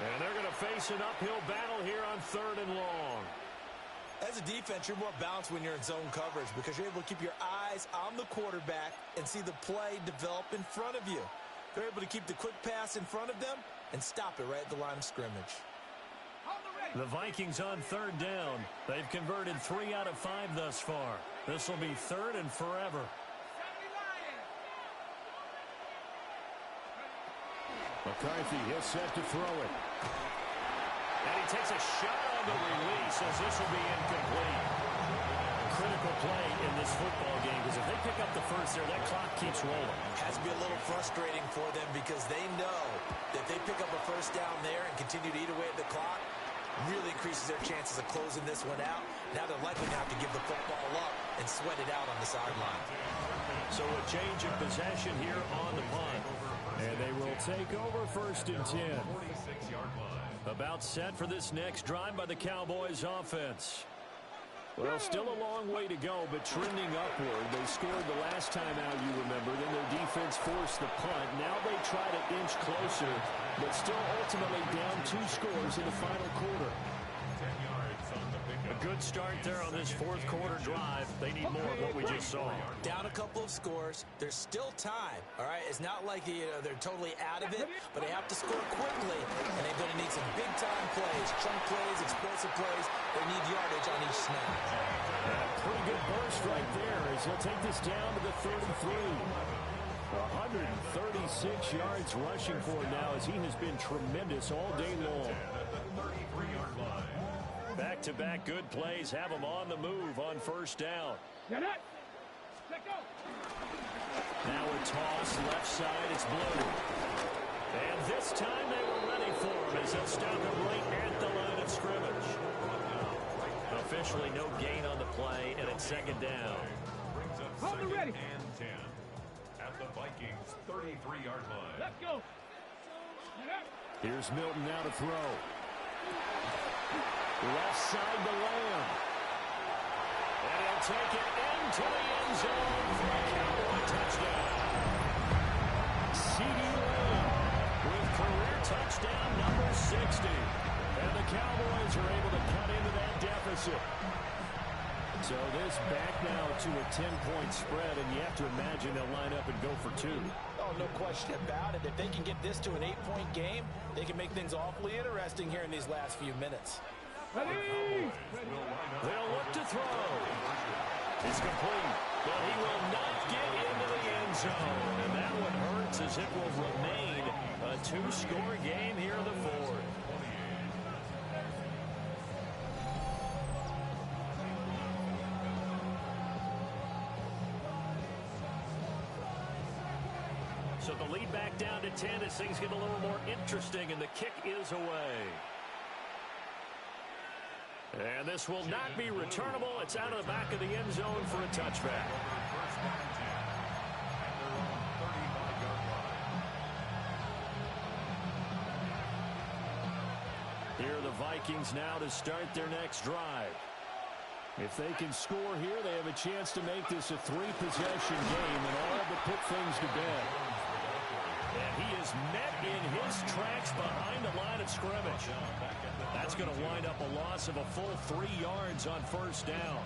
Speaker 6: And they're going to face an uphill battle here on 3rd and long.
Speaker 4: As a defense, you're more balanced when you're in zone coverage because you're able to keep your eyes on the quarterback and see the play develop in front of you. They're able to keep the quick pass in front of them and stop it right at the line of scrimmage.
Speaker 6: The Vikings on 3rd down. They've converted 3 out of 5 thus far. This will be 3rd and forever. McCarthy, he'll set to throw it. And he takes a shot on the release as this will be incomplete. Critical play in this football game because if they pick up the first there, that clock keeps rolling.
Speaker 4: It has to be a little frustrating for them because they know that if they pick up a first down there and continue to eat away at the clock, really increases their chances of closing this one out. Now they're likely to have to give the football up and sweat it out on the sideline.
Speaker 6: So a change of possession here on the punt. And they will take over 1st and 10. About set for this next drive by the Cowboys offense. Well, still a long way to go, but trending upward. They scored the last time out, you remember. Then their defense forced the punt. Now they try to inch closer, but still ultimately down 2 scores in the final quarter. A good start there on this 4th quarter drive. They need more of what we just saw.
Speaker 4: Down a couple of scores. There's still time, all right? It's not like they're totally out of it, but they have to score quickly, and they're going to need some big-time plays, chunk plays, explosive plays. They need yardage on each snap.
Speaker 6: And a pretty good burst right there as he'll take this down to the 33. 136 yards rushing for him now as he has been tremendous all day long. Back-to-back good plays have him on the move on 1st down.
Speaker 2: Get it. Let go.
Speaker 6: Now a toss left side. It's Blue. And this time they were ready for him as they'll stop him right at the line of scrimmage. Officially no gain on the play, and it's 2nd down.
Speaker 2: Hold it ready.
Speaker 5: And 10 at the Vikings 33-yard line.
Speaker 2: Let's go. Get up.
Speaker 6: Here's Milton now to throw. Left side to Lamb. And he'll take it into the end zone for a Cowboy touchdown. CeeDee Lamb with career touchdown number 60. And the Cowboys are able to cut into that deficit. So this back now to a 10-point spread, and you have to imagine they'll line up and go for 2.
Speaker 4: Oh, no question about it. If they can get this to an 8-point game, they can make things awfully interesting here in these last few minutes.
Speaker 2: Ready.
Speaker 6: They'll look to throw. It's complete, but he will not get into the end zone. And that one hurts as it will remain a 2-score game here in the 4th. So the lead back down to 10 as things get a little more interesting, and the kick is away. And this will not be returnable. It's out of the back of the end zone for a touchback. Here are the Vikings now to start their next drive. If they can score here, they have a chance to make this a 3-possession game and all but put things to bed. And he is met in his tracks behind the line of scrimmage. That's going to wind up a loss of a full 3 yards on 1st down.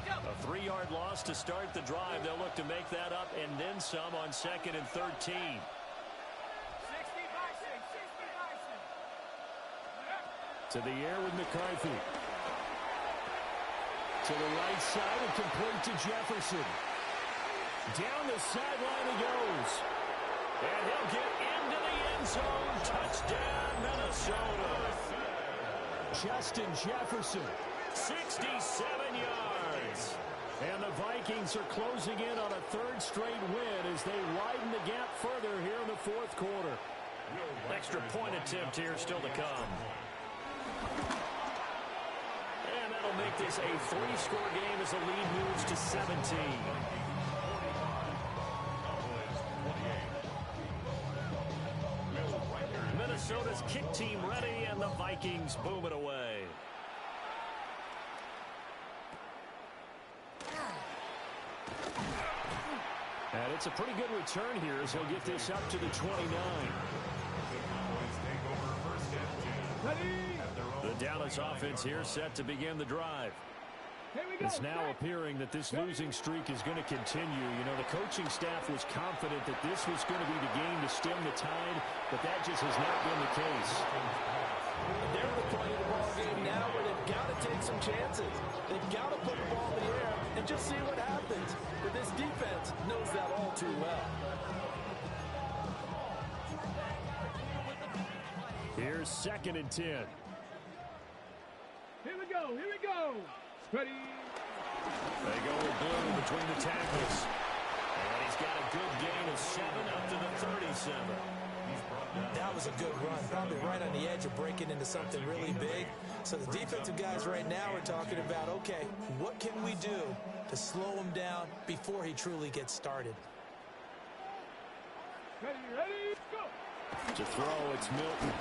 Speaker 6: A 3-yard loss to start the drive. They'll look to make that up and then some on 2nd and 13. To the air with McCarthy. To the right side and complete to Jefferson. Down the sideline he goes. And he'll get into the end zone. Touchdown, Minnesota. Justin Jefferson, 67 yards. And the Vikings are closing in on a third straight win as they widen the gap further here in the fourth quarter.
Speaker 3: Extra point attempt here still to come.
Speaker 6: And that'll make this a 3-score game as the lead moves to 17. Minnesota's kick team ready, and the Vikings boom it away. And it's a pretty good return here as he'll get this up to the 29. The Dallas offense here set to begin the drive. It's now appearing that this losing streak is going to continue. You know, the coaching staff was confident that this was going to be the game to stem the tide, but that just has not been the case.
Speaker 4: They're the play of the ball game now where they've got to take some chances. They've got to put the ball in the air and just see what happens. But this defense knows that all too well.
Speaker 6: Here's 2nd and 10.
Speaker 2: Here we go. Here we go. Ready.
Speaker 6: They go with Blue between the tackles. And he's got a good gain of 7 up to the 37.
Speaker 3: That was a good run, probably right on the edge of breaking into something really big. So the defensive guys right now are talking about, okay, what can we do to slow him down before he truly gets started?
Speaker 2: Ready, ready, go.
Speaker 6: To throw, it's Milton.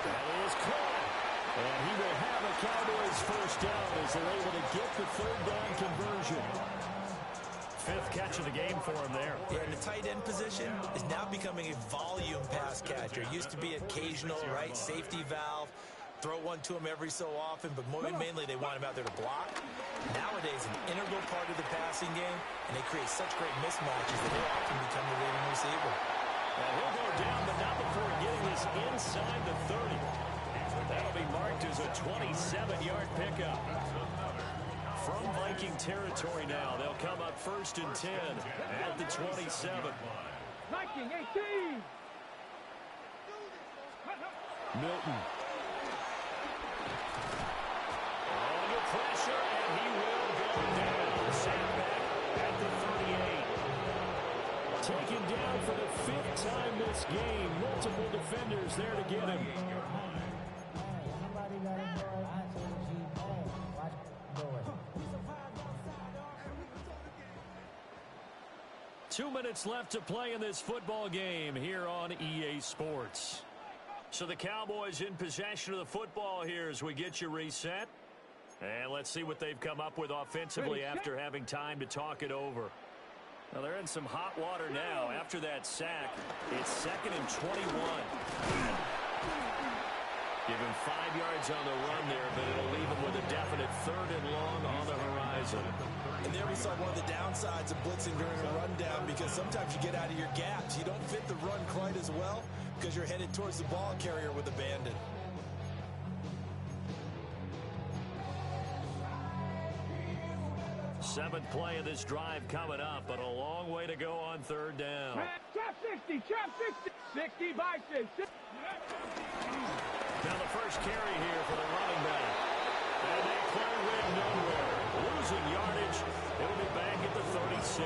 Speaker 6: That is caught. And he will have a Cowboys first down as they're able to get the 3rd down conversion. 5th catch of the game for him there.
Speaker 3: Yeah, and the tight end position is now becoming a volume pass catcher. It used to be occasional, right, safety valve. Throw one to him every so often, but mainly they want him out there to block. Nowadays, an integral part of the passing game, and they create such great mismatches that they often become the leading receiver.
Speaker 6: Well, he'll go down, but not before getting this inside the 30. That'll be marked as a 27-yard pickup. From Viking territory now, they'll come up 1st and 10 at the 27.
Speaker 2: Viking 18.
Speaker 6: Milton. Under pressure, and he will go down. Sacked back at the 38. Taken down for the 5th time this game. Multiple defenders there to get him. 2 minutes left to play in this football game here on EA Sports. So the Cowboys in possession of the football here as we get you reset. And let's see what they've come up with offensively after having time to talk it over. Well, they're in some hot water now. After that sack, it's 2nd and 21. Give him 5 yards on the run there, but it'll leave him with a definite 3rd and long on the horizon.
Speaker 3: And there we saw one of the downsides of blitzing during a rundown, because sometimes you get out of your gaps. You don't fit the run quite as well because you're headed towards the ball carrier with abandon.
Speaker 6: Seventh play of this drive coming up, but a long way to go on 3rd down.
Speaker 2: Trap 60, trap 60. 60 by 6.
Speaker 6: Now the first carry here for the running back. And they play with nowhere. Losing yardage. It'll be back at the 36.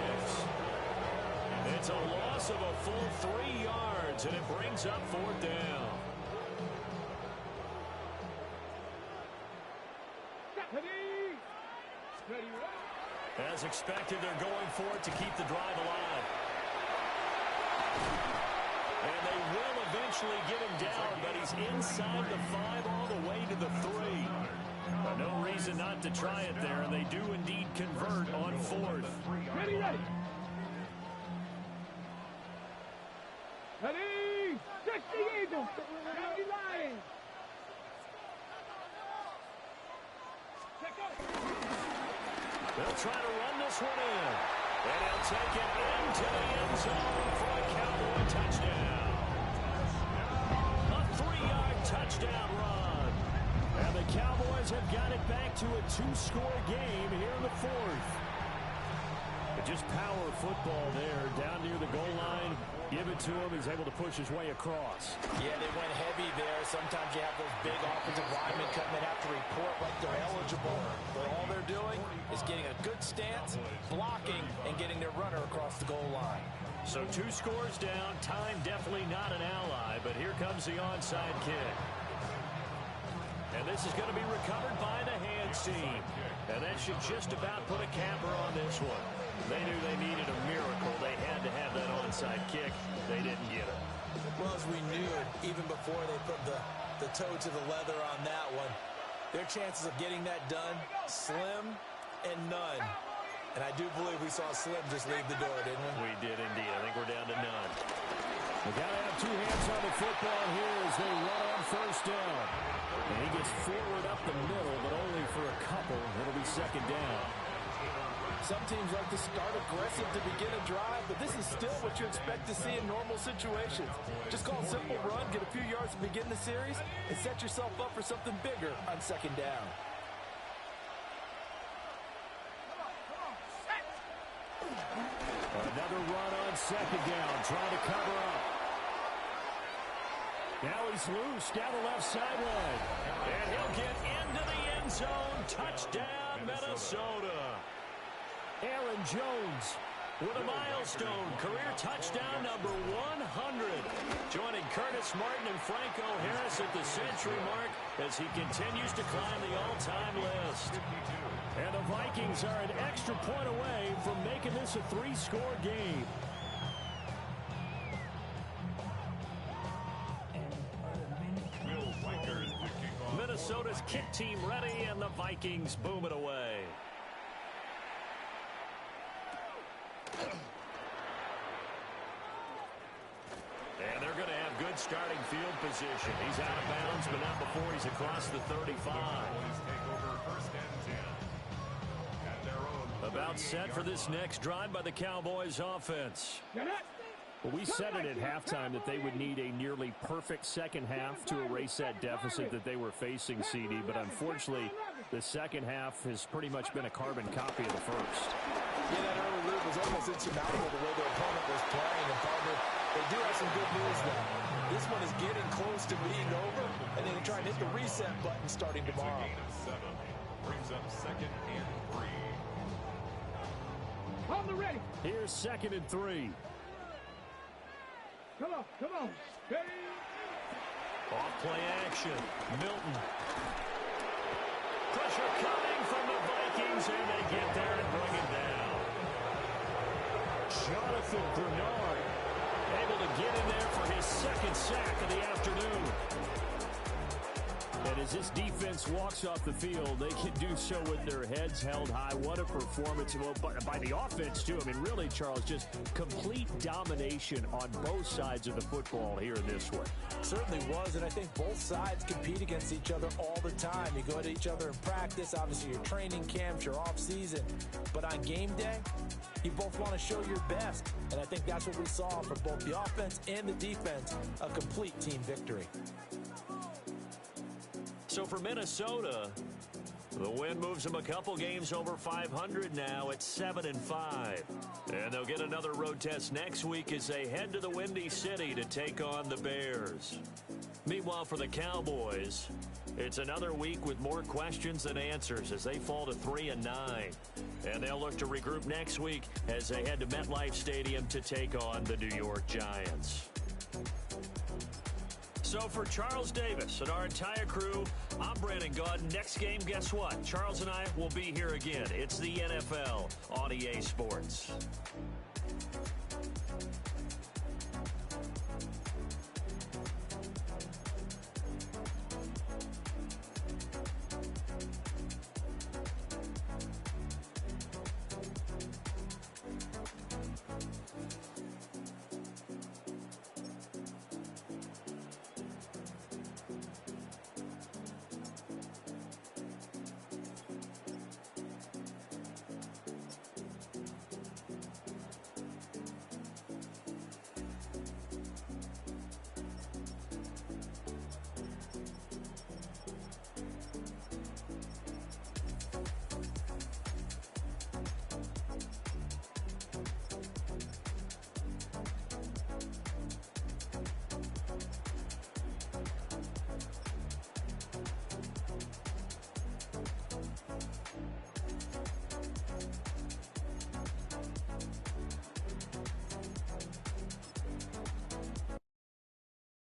Speaker 6: It's a loss of a full 3 yards, and it brings up 4th down.
Speaker 2: Ready. Ready.
Speaker 6: As expected, they're going for it to keep the drive alive. And they will eventually get him down, but he's inside the 5 all the way to the 3. No reason not to try it there, and they do indeed convert on 4th.
Speaker 2: Ready, ready. Ready. 60 Eagles. 70 Lions.
Speaker 6: They'll try to run this one in. And he'll take it into the end zone for a Cowboy touchdown. A 3-yard touchdown run. And the Cowboys have got it back to a 2-score game here in the 4th. just power football there. Down near the goal line. Give it to him. He's able to push his way across.
Speaker 3: Yeah, they went heavy there. Sometimes you have those big offensive linemen come in, have to report like they're eligible. But all they're doing is getting a good stance, blocking, and getting their runner across the goal line.
Speaker 6: So 2 scores down. Time definitely not an ally, but here comes the onside kick. And this is going to be recovered by the hands team. And that should just about put a capper on this one. They knew they needed a miracle. They had to have that onside kick. They didn't get it.
Speaker 3: Well, as we knew, even before they put the toe to the leather on that one, their chances of getting that done, slim and none. And I do believe we saw Slim just leave the door, didn't we?
Speaker 6: We did indeed. I think we're down to none. We got to have 2 hands on the football here as they run on first down. And he gets forward up the middle, but only for a couple. It'll be second down.
Speaker 3: Some teams like to start aggressive to begin a drive, but this is still what you expect to see in normal situations. Just call a simple run, get a few yards to begin the series, and set yourself up for something bigger on second down.
Speaker 6: Another run on second down, trying to cover up. Now he's loose down the left sideline. And he'll get into the end zone. Touchdown, Minnesota. Aaron Jones with a milestone career touchdown number 100. Joining Curtis Martin and Franco Harris at the century mark as he continues to climb the all-time list. And the Vikings are an extra point away from making this a 3-score game. Minnesota's kick team ready, and the Vikings boom it away. And they're going to have good starting field position. He's out of bounds, but not before he's across the 35. About set for this next drive by the Cowboys offense. Well, we said it at halftime that they would need a nearly perfect second half to erase that deficit that they were facing, CD. But unfortunately, the second half has pretty much been a carbon copy of the first.
Speaker 3: Yeah, that early lead was almost insurmountable the way their opponent was playing. And partner, they do have some good news now. This one is getting close to being over, and then try and hit the reset button starting tomorrow.
Speaker 5: Brings up 2nd and 3.
Speaker 2: On the ready.
Speaker 6: Here's 2nd and 3.
Speaker 2: Come on. Ready.
Speaker 6: Off play action. Milton. Pressure coming from the Vikings, and they get there and bring it down. Jonathan Bernard able to get in there for his 2nd sack of the afternoon. And as this defense walks off the field, they can do so with their heads held high. What a performance by the offense, too. I mean, really, Charles, just complete domination on both sides of the football here in this one.
Speaker 3: Certainly was, and I think both sides compete against each other all the time. You go at each other in practice, obviously your training camps, your off-season. But on game day, you both want to show your best. And I think that's what we saw from both the offense and the defense, a complete team victory.
Speaker 6: So for Minnesota, the win moves them a couple games over 500 now at 7-5. And they'll get another road test next week as they head to the Windy City to take on the Bears. Meanwhile, for the Cowboys, it's another week with more questions than answers as they fall to 3-9. And they'll look to regroup next week as they head to MetLife Stadium to take on the New York Giants. So for Charles Davis and our entire crew, I'm Brandon Gaudin. Next game, guess what? Charles and I will be here again. It's the NFL on EA Sports.